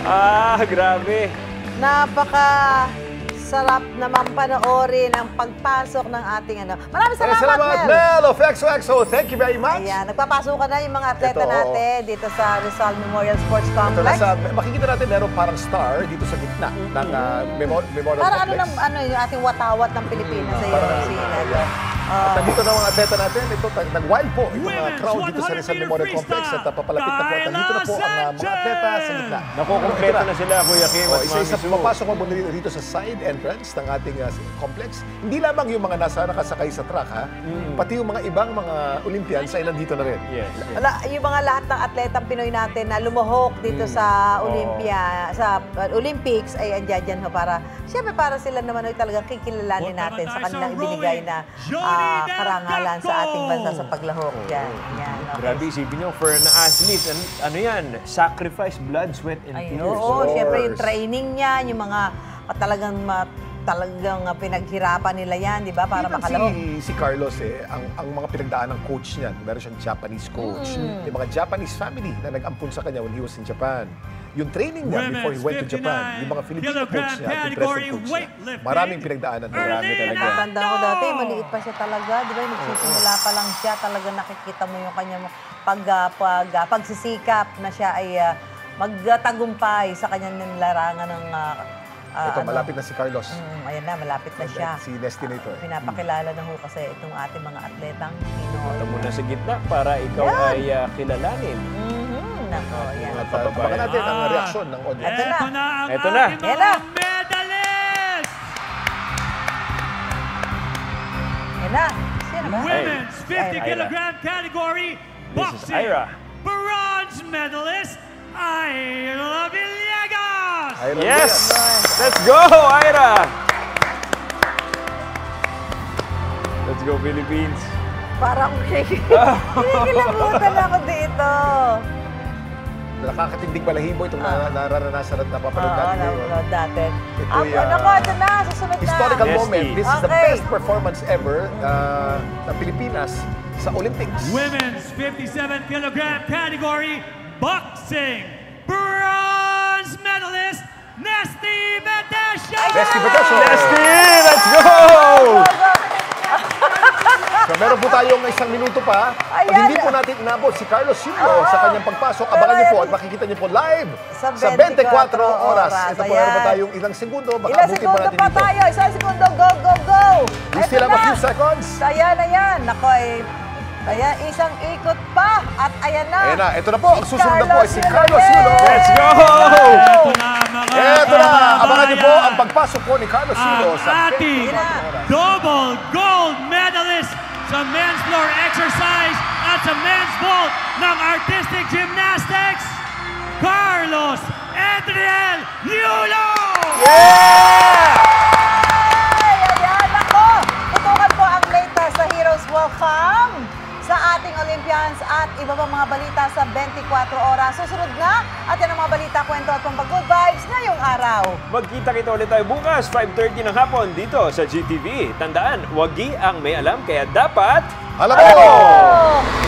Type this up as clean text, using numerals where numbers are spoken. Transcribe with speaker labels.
Speaker 1: Grabe.
Speaker 2: Napaka-sarap naman panoorin ang pagpasok ng ating Maraming salamat,
Speaker 3: Salamat,
Speaker 2: Mel!
Speaker 3: Mel of XOXO. Thank you very much.
Speaker 2: Ayan, nagpapasukan na yung mga atleta
Speaker 3: Ito,
Speaker 2: natin dito sa Rizal Memorial Sports
Speaker 3: Ito
Speaker 2: Complex.
Speaker 3: makikita natin meron parang star dito sa gitna ng Memorial
Speaker 2: Para
Speaker 3: Complex.
Speaker 2: yung ating watawat ng Pilipinas sa UFC na ito.
Speaker 3: At nandito na mga atleta natin. Ito, nag-wild po yung mga crowd dito sa Rizal Memorial Complex. At papalapit na po. At nandito na po ang mga atleta sa gitna.
Speaker 1: Nakukumpleto na sila, Kuya Kim at
Speaker 3: Isa-isa
Speaker 1: Mami Su.
Speaker 3: pumapasok mo dito sa side entrance ng ating complex. Hindi lamang yung mga nakasakay sa truck, ha? Pati yung mga ibang mga Olympians ay nandito na rin.
Speaker 1: Yes.
Speaker 2: Yung mga lahat ng atletang Pinoy natin na lumuhok dito sa Olympics ay andyan dyan para, siyempre para sila naman ay talagang kikilalanin natin sa kanilang ibinigay na karangalan sa ating bansa sa paglahok. Yan. Okay.
Speaker 1: Grabe, isipin nyo, for an athlete, ano yan? Sacrifice, blood, sweat, and
Speaker 2: Ay,
Speaker 1: tears.
Speaker 2: oo, siyempre yung training niya, yung mga talagang pinaghirapan nila yan, di ba? Para makalahok.
Speaker 3: Si Carlos, ang mga pinagdaan ng coach niyan, meron siyang Japanese coach. Yung mga Japanese family na nag-ampun sa kanya when he was in Japan. Yung training niya before he went to Japan, yung mga Filipino coach niya at yung present coach niya. Maraming pinagdaanan.
Speaker 1: Marami talaga.
Speaker 2: Tanda ko dati, maliit pa siya talaga. Di ba? Nagsisimula pa lang siya. Talaga nakikita mo yung kanyang pagsisikap na siya ay magtagumpay sa kanyang larangan ng
Speaker 3: Ito, malapit na si Carlos.
Speaker 2: Ayan na, malapit na siya.
Speaker 3: Si Destinator.
Speaker 2: Pinapakilala na ho kasi itong ating mga atletang Pinoy.
Speaker 1: Punta muna sa gitna para ikaw ay kilalanin.
Speaker 2: Nako, yan.
Speaker 3: Baka natin ang reaksyon ng audience.
Speaker 2: Ito na.
Speaker 1: Ito na.
Speaker 2: Yan na.
Speaker 4: Medalist!
Speaker 2: Yan na. Sino ba?
Speaker 4: Women's 50
Speaker 1: Ira.
Speaker 4: kilogram category
Speaker 1: This is
Speaker 4: boxing.
Speaker 1: Ira.
Speaker 4: Bronze medalist, Ira Villegas!
Speaker 1: Yes! Let's go, Ira! Let's go, Philippines!
Speaker 2: Parang kinikilabutan ako dito.
Speaker 3: Nakakatindig balahibo itong nararanasan at napapanood natin ngayon.
Speaker 2: Napapanood natin.
Speaker 3: Ito
Speaker 2: Ito na, susunod na.
Speaker 3: Historical
Speaker 1: Bestie.
Speaker 3: moment. This is the
Speaker 2: Okay.
Speaker 3: best performance ever ng Pilipinas sa Olympics.
Speaker 4: Women's 57 kilogram category boxing, bronze medalist, Nesty Betesio!
Speaker 3: Nesty Betesio!
Speaker 1: Nesty! Let's go!
Speaker 3: So meron po tayong isang minuto pa. Pag
Speaker 2: Ayan.
Speaker 3: hindi po natin inabot si Carlos Yulo sa kanyang pagpasok, abangan niyo po at makikita niyo po live
Speaker 2: Sa
Speaker 3: sa 24
Speaker 2: oras.
Speaker 3: Ito po,
Speaker 2: Ayan.
Speaker 3: meron pa tayong ilang segundo. Baka
Speaker 2: Ilang
Speaker 3: abutin pa
Speaker 2: segundo
Speaker 3: natin
Speaker 2: pa
Speaker 3: dito.
Speaker 2: tayo? Isang segundo. Go, go, go!
Speaker 3: We still have a few seconds.
Speaker 2: Ayan. Nako, ayan, isang ikot pa. At ayan na.
Speaker 3: Ayan na, ito na po. Ang susunod na po ay si Carlos Yulo.
Speaker 1: Let's go!
Speaker 4: Ito na mga
Speaker 3: Ito na, abangan niyo po
Speaker 4: kababayan.
Speaker 3: ang pagpasok po ni Carlos Yulo
Speaker 4: Ang
Speaker 3: sa
Speaker 4: ating
Speaker 3: 24 oras.
Speaker 4: double gold medalist sa men's floor exercise at sa men's vault ng artistic gymnastics, Carlos Adriel Yulo!
Speaker 2: Ayan, ako. Tutukan po ang latest sa Heroes Welcome sa ating Olympians at iba pang mga balita sa 24 oras. Susunod na at yan ang mga balita, kwento at pampag-good vibes ngayong araw.
Speaker 1: Magkita-kita ulit tayo bukas, 5:30 ng hapon dito sa GTV. Tandaan, wagi ang may alam, kaya dapat...
Speaker 3: Alam mo!